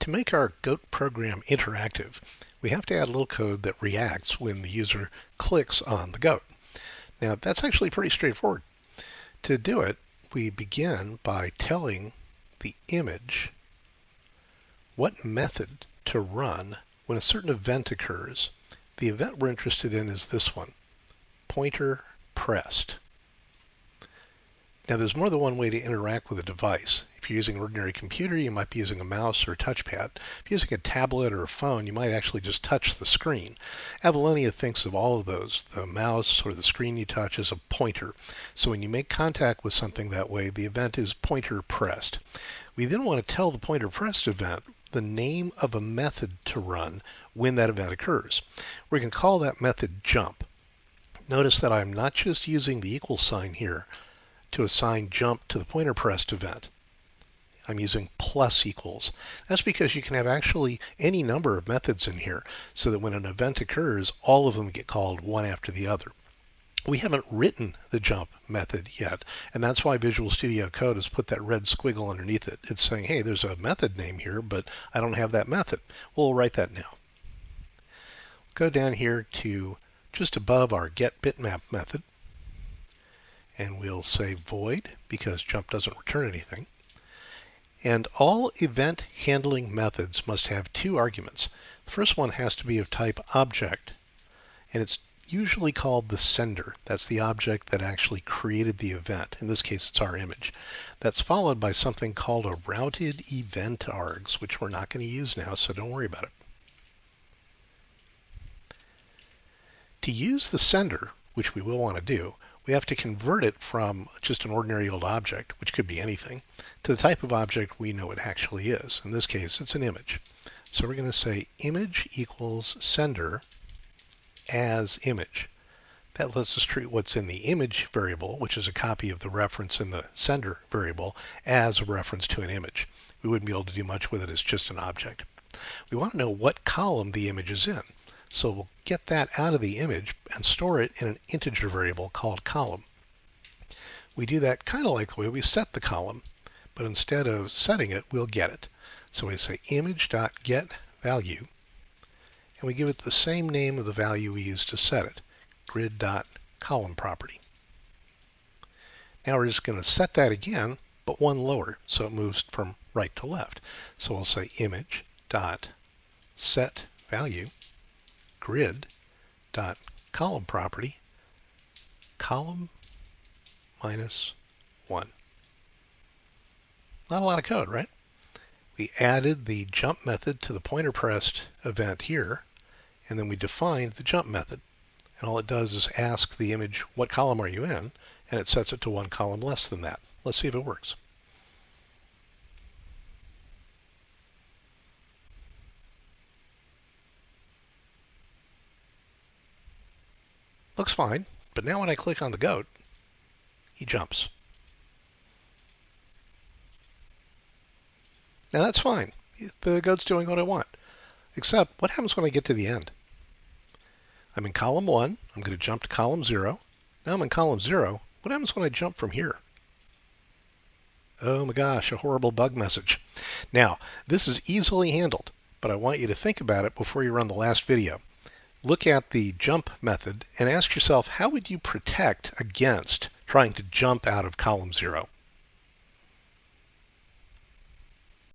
To make our Goat program interactive, we have to add a little code that reacts when the user clicks on the goat. Now, that's actually pretty straightforward. To do it, we begin by telling the image what method to run when a certain event occurs. The event we're interested in is this one, pointer pressed. Now, there's more than one way to interact with a device. If you're using an ordinary computer, you might be using a mouse or a touchpad. If you're using a tablet or a phone, you might actually just touch the screen. Avalonia thinks of all of those. The mouse or the screen you touch is a pointer. So when you make contact with something that way, the event is pointer pressed. We then want to tell the pointer pressed event the name of a method to run when that event occurs. We can call that method jump. Notice that I'm not just using the equal sign here to assign jump to the pointer pressed event. I'm using plus equals. That's because you can have actually any number of methods in here so that when an event occurs, all of them get called one after the other. We haven't written the jump method yet, and that's why Visual Studio Code has put that red squiggle underneath it. It's saying, hey, there's a method name here, but I don't have that method. We'll write that now. Go down here to just above our getBitmap method, and we'll say void because jump doesn't return anything. And all event handling methods must have two arguments. The first one has to be of type object, and it's usually called the sender. That's the object that actually created the event. In this case, it's our image. That's followed by something called a routed event args, which we're not going to use now, so don't worry about it. To use the sender, which we will want to do, we have to convert it from just an ordinary old object, which could be anything, to the type of object we know it actually is. In this case, it's an image. So we're going to say image equals sender as image. That lets us treat what's in the image variable, which is a copy of the reference in the sender variable, as a reference to an image. We wouldn't be able to do much with it as just an object. We want to know what column the image is in. So we'll get that out of the image and store it in an integer variable called column. We do that kind of like the way we set the column, but instead of setting it, we'll get it. So we say image.getValue, and we give it the same name of the value we used to set it, grid.columnProperty. Now we're just going to set that again, but one lower, so it moves from right to left. So we'll say image.setValue grid.columnProperty column -1. Not a lot of code, right? We added the jump method to the pointer pressed event here, and then we defined the jump method. And all it does is ask the image, what column are you in? And it sets it to one column less than that. Let's see if it works. Looks fine, but now when I click on the goat, he jumps. Now that's fine. The goat's doing what I want. Except, what happens when I get to the end? I'm in column 1. I'm going to jump to column 0. Now I'm in column 0. What happens when I jump from here? Oh my gosh, a horrible bug message. Now, this is easily handled, but I want you to think about it before you run the last video. Look at the jump method and ask yourself, how would you protect against trying to jump out of column 0?